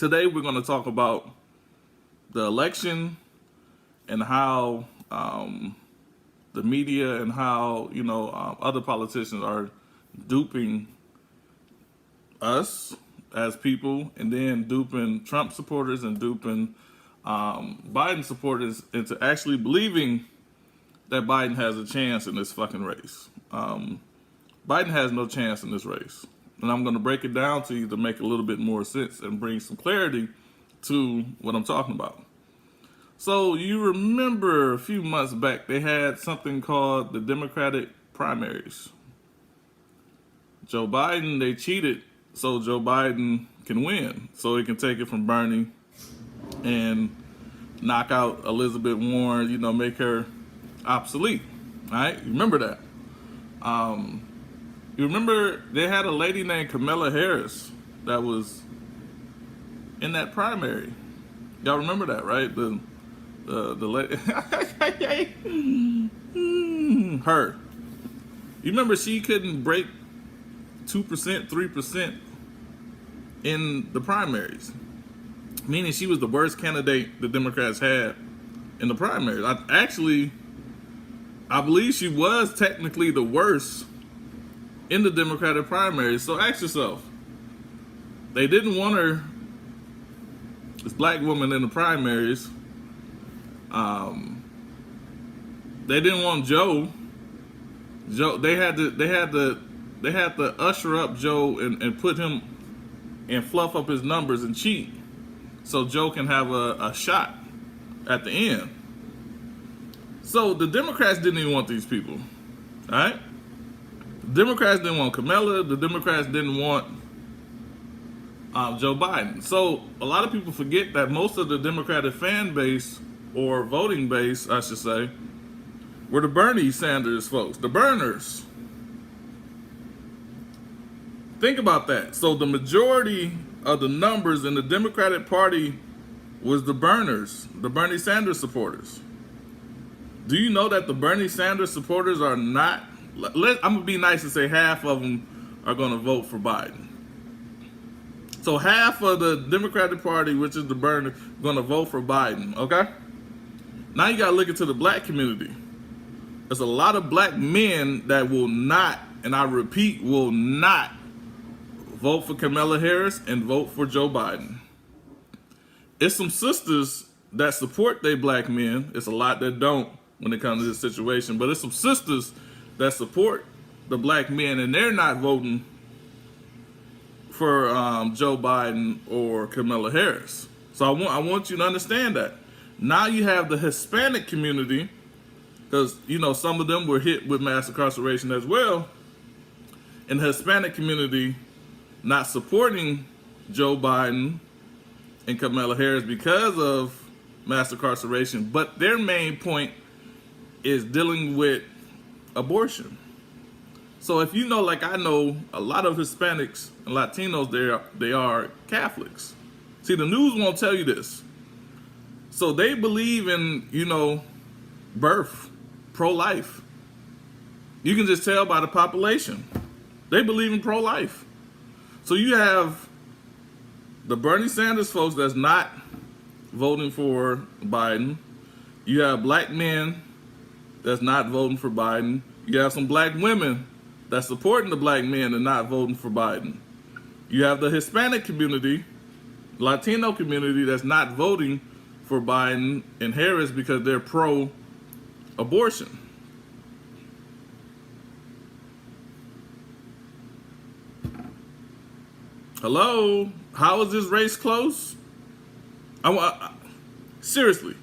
Today we're going to talk about the election and how the media and how other politicians are duping us as people, and then duping Trump supporters and duping Biden supporters into actually believing that Biden has a chance in this fucking race. Biden has no chance in this race. And I'm going to break it down to you to make a little bit more sense and bring some clarity to what I'm talking about. So you remember a few months back, they had something called the Democratic primaries. Joe Biden, they cheated so Joe Biden can win, so he can take it from Bernie and knock out Elizabeth Warren, make her obsolete. All right? You remember that. You remember they had a lady named Kamala Harris that was in that primary. Y'all remember that, right? The lady, her. You remember she couldn't break 2%, 3% in the primaries, meaning she was the worst candidate the Democrats had in the primaries. I believe she was technically the worst in the Democratic primaries. So ask yourself, they didn't want her, this black woman, in the primaries. They didn't want Joe. They had to usher up Joe and put him and fluff up his numbers and cheat so Joe can have a shot at the end. So the Democrats didn't even want these people. All right? The Democrats didn't want Kamala. The Democrats didn't want Joe Biden. So a lot of people forget that most of the Democratic fan base, or voting base, I should say, were the Bernie Sanders folks, the burners. Think about that. So the majority of the numbers in the Democratic Party was the burners, the Bernie Sanders supporters. Do you know that the Bernie Sanders supporters are not, I'm going to be nice and say half of them are going to vote for Biden. So half of the Democratic Party, which is the burner, going to vote for Biden, okay? Now you got to look into the black community. There's a lot of black men that will not, and I repeat, will not vote for Kamala Harris and vote for Joe Biden. It's some sisters that support their black men. It's a lot that don't when it comes to this situation, but it's some sisters that support the black men, and they're not voting for Joe Biden or Kamala Harris. So I want you to understand that. Now you have the Hispanic community, because some of them were hit with mass incarceration as well, and the Hispanic community not supporting Joe Biden and Kamala Harris because of mass incarceration, but their main point is dealing with abortion. So if like I know a lot of Hispanics and Latinos, they are Catholics. See, the news won't tell you this. So they believe in, birth, pro-life. You can just tell by the population. They believe in pro-life. So you have the Bernie Sanders folks that's not voting for Biden. You have black men that's not voting for Biden. You have some black women that's supporting the black men and not voting for Biden. You have the Hispanic community, Latino community that's not voting for Biden and Harris because they're pro-abortion. Hello? How is this race close? Seriously,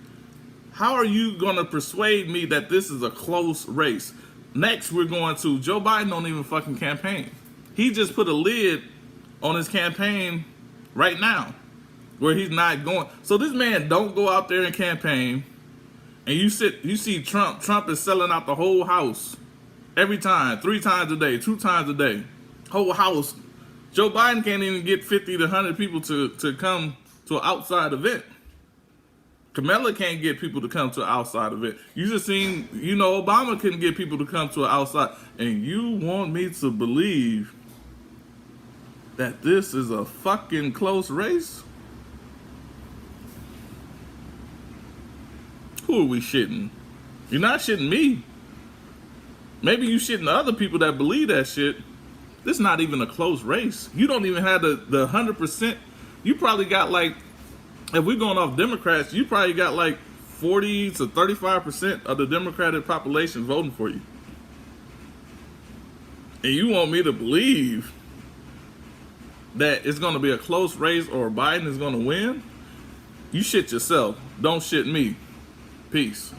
how are you going to persuade me that this is a close race? Next, we're going to, Joe Biden don't even fucking campaign. He just put a lid on his campaign right now, where he's not going. So this man don't go out there and campaign, and you see Trump. Trump is selling out the whole house every time, 3 times a day, 2 times a day, whole house. Joe Biden can't even get 50 to 100 people to come to an outside event. Kamala can't get people to come to an outside event. You just seen, Obama couldn't get people to come to an outside. And you want me to believe that this is a fucking close race? Who are we shitting? You're not shitting me. Maybe you shitting other people that believe that shit. This is not even a close race. You don't even have the 100%. You probably got like, if we're going off Democrats, you probably got like 40 to 35% of the Democratic population voting for you. And you want me to believe that it's going to be a close race or Biden is going to win? You shit yourself. Don't shit me. Peace.